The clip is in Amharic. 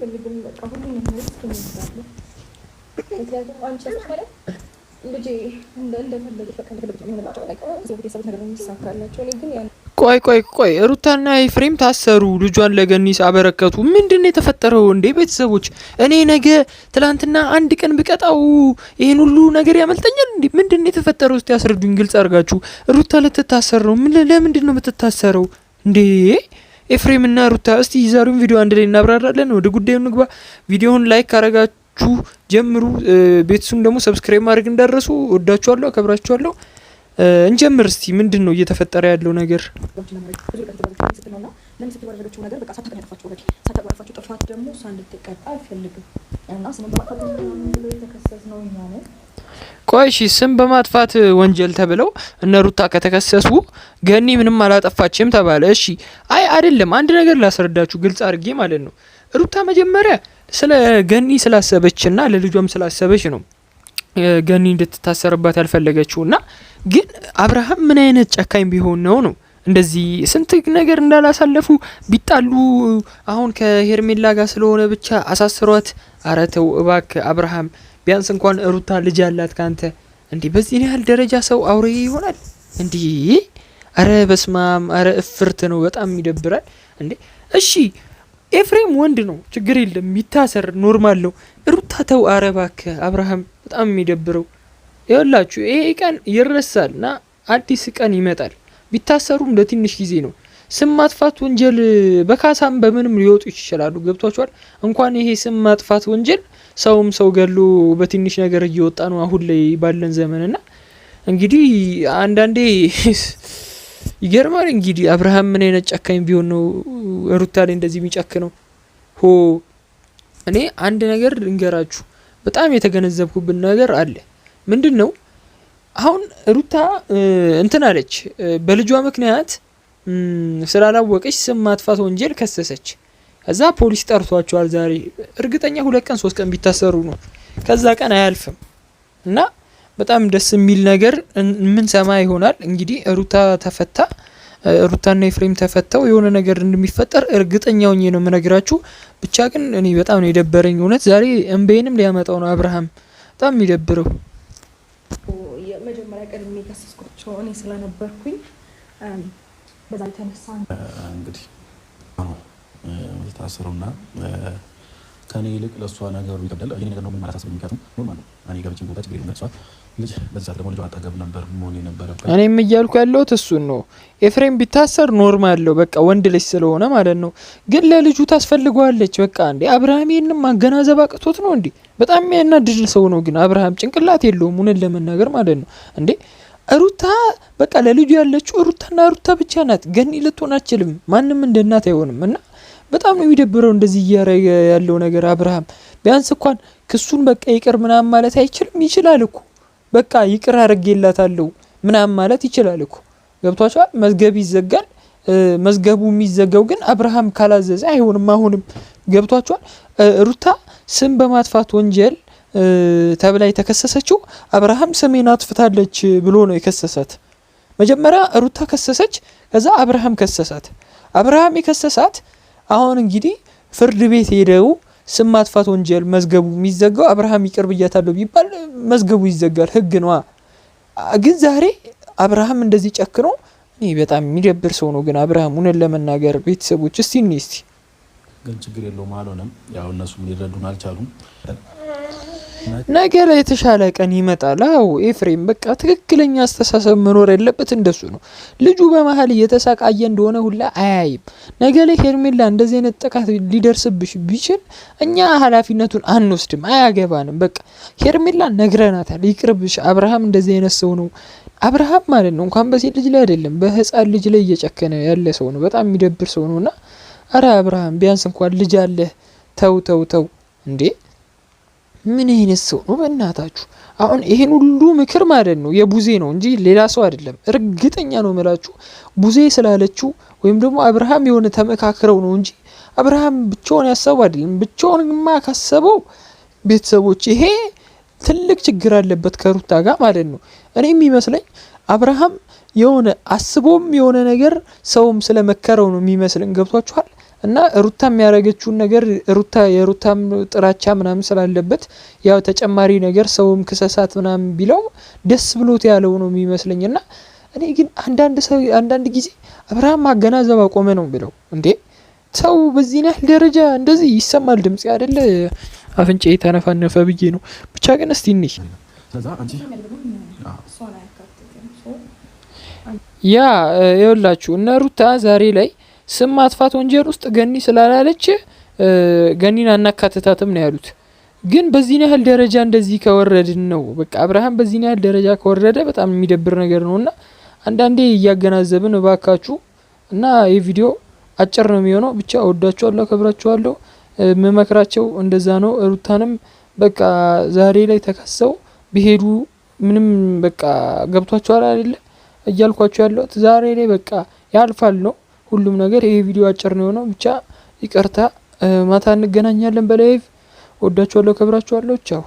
አልፈልግም። በቃ ሁሉም ነገር እስከሚይዛለ ምክንያቱም አንቺ ማለት ልጄ እንደፈለገ በቃ እንደፈለገ ነው ማለት ነው። እዚህ ቤተሰብ ነገር ነው የሚሳካላቸው። እኔ ግን ያን ቆይ ሩታና ኤፍሬም ታሰሩ፣ ልጇን ለገኒስ አበረከቱ። ምንድነው የተፈጠረው እንዴ ቤተሰቦች? እኔ ነገ ትላንትና አንድ ቀን ብቀጣው ይሄን ሁሉ ነገር ያመልጠኛል እንዴ? ምንድነው የተፈጠረው? እስቲ ያስረዱኝ ግልጽ አድርጋችሁ። ሩታ ልትታሰር ነው። ለምንድን ነው የምትታሰረው እንዴ? ኤፍሬም እና ሩታ እስቲ የዛሬውን ቪዲዮ አንድ ላይ እናብራራለን። ወደ ጉዳዩ እንግባ። ቪዲዮውን ላይክ ካረጋችሁ ጀምሩ። ቤተሰቡን ደግሞ ሰብስክራይብ ማድረግ እንዳረሱ። ወዳችኋለሁ፣ አከብራችኋለሁ። እንጀምር እስቲ ምንድነው እየተፈጠረ ያለው ነገር? ቆይ እሺ፣ ስም በማጥፋት ወንጀል ተብለው እነ ሩታ ከተከሰሱ ገኒ ምንም አላጠፋችም ተባለ። እሺ አይ አይደለም፣ አንድ ነገር ላስረዳችሁ ግልጽ አድርጌ ማለት ነው። ሩታ መጀመሪያ ስለ ገኒ ስላሰበችና ለልጇም ስላሰበች ነው ገኒ እንድትታሰርባት ያልፈለገችውና ግን አብርሃም ምን አይነት ጨካኝ ቢሆን ነው እንደዚህ ስንት ነገር እንዳላሳለፉ ቢጣሉ አሁን ከሄርሜላ ጋር ስለሆነ ብቻ አሳስሯት። ኧረ ተው እባክህ አብርሃም፣ ቢያንስ እንኳን ሩታ ልጅ አላት ካንተ። እንዴ በዚህ ያህል ደረጃ ሰው አውሬ ይሆናል እንዴ? አረ በስማም፣ አረ እፍርት ነው፣ በጣም ይደብራል እንዴ። እሺ ኤፍሬም ወንድ ነው፣ ችግር የለም ይታሰር፣ ኖርማል ነው። ሩታ ተው፣ አረ እባክህ አብርሃም፣ በጣም የሚደብረው ይኸውላችሁ ይሄ ቀን ይረሳልና አዲስ ቀን ይመጣል። ቢታሰሩም ለትንሽ ጊዜ ነው። ስም ማጥፋት ወንጀል በካሳም በምንም ሊወጡ ይችላሉ። ገብቷቸዋል። እንኳን ይሄ ስም ማጥፋት ወንጀል ሰው ገሎ በትንሽ ነገር እየወጣ ነው አሁን ላይ ባለን ዘመንና እንግዲህ አንዳንዴ ይገርማል። እንግዲህ አብርሃም ምን አይነት ጨካኝ ቢሆን ነው ሩታ ላይ እንደዚህ የሚጨክነው? እኔ አንድ ነገር ልንገራችሁ፣ በጣም የተገነዘብኩብን ነገር አለ። ምንድነው? አሁን ሩታ እንትን አለች፣ በልጇ ምክንያት ስላላወቀች ስም ማጥፋት ወንጀል ከሰሰች። ከዛ ፖሊስ ጠርቷቸዋል ዛሬ። እርግጠኛ 2 ቀን 3 ቀን ቢታሰሩ ነው፣ ከዛ ቀን አያልፍም። እና በጣም ደስ የሚል ነገር ምን ሰማ ይሆናል እንግዲህ ሩታ ተፈታ፣ ሩታና ኤፍሬም ተፈተው የሆነ ነገር እንደሚፈጠር እርግጠኛ ሆኜ ነው የምነግራችሁ። ብቻ ግን እኔ በጣም ነው የደበረኝ እውነት። ዛሬ እንበይንም ሊያመጣው ነው አብርሃም፣ በጣም የሚደብረው። የመጀመሪያ ቀን የሚከሰስኩቸው እኔ ስለነበርኩኝ በዛ የተነሳ እንግዲህ ታስሩና ከኔ ይልቅ ለሷ ነገሩ ይከብዳል። ይሄ ነገር ነው ምን ማለት አስበኝ። ምክንያቱም ኖርማል ነው እኔ ገብቼ ቦታ ችግር የለም። ለሷ ልጅ በዛ ደግሞ ልጅ አጠገብ ነበር መሆን የነበረበት። እኔም እያልኩ ያለሁት እሱን ነው። ኤፍሬም ቢታሰር ኖርማል ነው፣ በቃ ወንድ ልጅ ስለሆነ ማለት ነው። ግን ለልጁ ታስፈልገዋለች። በቃ እንዴ አብርሃም ይሄንን ማገናዘብ አቅቶት ነው እንዴ? በጣም የሚያናድድ ሰው ነው። ግን አብርሃም ጭንቅላት የለውም እውነት ለመናገር ማለት ነው። እንዴ ሩታ በቃ ለልጁ ያለችው ሩታና ሩታ ብቻ ናት። ገኒ ልትሆን አትችልም። ማንም እንደ እናት አይሆንም። እና በጣም ነው የሚደብረው እንደዚህ እያረገ ያለው ነገር። አብርሃም ቢያንስ እንኳን ክሱን በቃ ይቅር ምናምን ማለት አይችልም? ይችላል እኮ በቃ ይቅር አድርጌላታለሁ ምናምን ማለት ይችላል እኮ። ገብቷቸዋል። መዝገብ ይዘጋል። መዝገቡ የሚዘጋው ግን አብርሃም ካላዘዘ አይሆንም። አሁንም ገብቷቸዋል። ሩታ ስም በማጥፋት ወንጀል ተብላ የተከሰሰችው አብርሃም ስሜን አጥፍታለች ብሎ ነው የከሰሳት። መጀመሪያ ሩታ ከሰሰች፣ ከዛ አብርሃም ከሰሳት። አብርሃም የከሰሳት አሁን እንግዲህ ፍርድ ቤት ሄደው ስም ማጥፋት ወንጀል መዝገቡ የሚዘጋው አብርሃም ይቅር ብያታለሁ ቢባል መዝገቡ ይዘጋል፣ ህግ ነዋ። ግን ዛሬ አብርሃም እንደዚህ ጨክኖ እኔ በጣም የሚደብር ሰው ነው። ግን አብርሃም እውነት ለመናገር ቤተሰቦች እስቲ ግን ችግር የለውም አልሆነም። ያው እነሱም ሊረዱን አልቻሉም። ነገ ላይ የተሻለ ቀን ይመጣል። አዎ ኤፍሬም በቃ ትክክለኛ አስተሳሰብ መኖር ያለበት እንደሱ ነው። ልጁ በመሀል እየተሰቃየ እንደሆነ ሁላ አያይም። ነገ ላይ ሄርሜላ እንደዚህ አይነት ጥቃት ሊደርስብሽ ቢችል እኛ ኃላፊነቱን አንወስድም፣ አያገባንም። በቃ ሄርሜላ ነግረናታል፣ ይቅርብሽ። አብርሃም እንደዚህ አይነት ሰው ነው። አብርሃም ማለት ነው እንኳን በሴት ልጅ ላይ አይደለም በህፃን ልጅ ላይ እየጨከነ ያለ ሰው ነው። በጣም የሚደብር ሰው ነውና አረ አብርሃም ቢያንስ እንኳን ልጅ አለ። ተው እንዴ ምን አይነት ሰው ነው በእናታችሁ? አሁን ይሄን ሁሉ ምክር ማለት ነው የቡዜ ነው እንጂ ሌላ ሰው አይደለም። እርግጠኛ ነው መላችሁ ቡዜ ስላለችው ወይም ደግሞ አብርሃም የሆነ ተመካክረው ነው እንጂ አብርሃም ብቻውን ያሰበው አይደለም። ብቻውንማ ካሰበው ቤተሰቦች ይሄ ትልቅ ችግር አለበት ከሩታ ጋር ማለት ነው። እኔ የሚመስለኝ አብርሃም የሆነ አስቦም የሆነ ነገር ሰውም ስለመከረው ነው የሚመስለን። ገብቷችኋል? እና ሩታ የሚያደርገችውን ነገር የሩታም ጥላቻ ምናምን ስላለበት ያው ተጨማሪ ነገር ሰውም ክሰሳት ምናምን ቢለው ደስ ብሎት ያለው ነው የሚመስለኝ። እና እኔ ግን አንዳንድ ጊዜ አብርሃም ማገናዘብ አቆመ ነው ብለው እንዴ ሰው በዚህ ያህል ደረጃ እንደዚህ ይሰማል ድምጽ አይደለ አፍንጫ ተነፋነፈ ብዬ ነው። ብቻ ግን እስቲ እንይ ያ ይኸውላችሁ እነ ሩታ ዛሬ ላይ ስም ማጥፋት ወንጀል ውስጥ ገኒ ስላላለች ገኒን አናካትታትም ነው ያሉት። ግን በዚህ ያህል ደረጃ እንደዚህ ከወረድን ነው በቃ አብርሃም በዚህ ያህል ደረጃ ከወረደ በጣም የሚደብር ነገር ነውና አንዳንዴ እያገናዘብን እባካችሁ። እና ይህ ቪዲዮ አጭር ነው የሚሆነው። ብቻ ወዳችኋለሁ፣ አከብራችኋለሁ። መመክራቸው እንደዛ ነው። ሩታንም በቃ ዛሬ ላይ ተከሰው ቢሄዱ ምንም በቃ ገብቷችኋል አይደለ እያልኳችሁ ያለው ዛሬ ላይ በቃ ያልፋል ነው ሁሉም ነገር። ይሄ ቪዲዮ አጭር ነው የሆነው። ብቻ ይቅርታ። ማታ እንገናኛለን በላይቭ። ወዳችኋለሁ፣ አከብራችኋለሁ። ቻው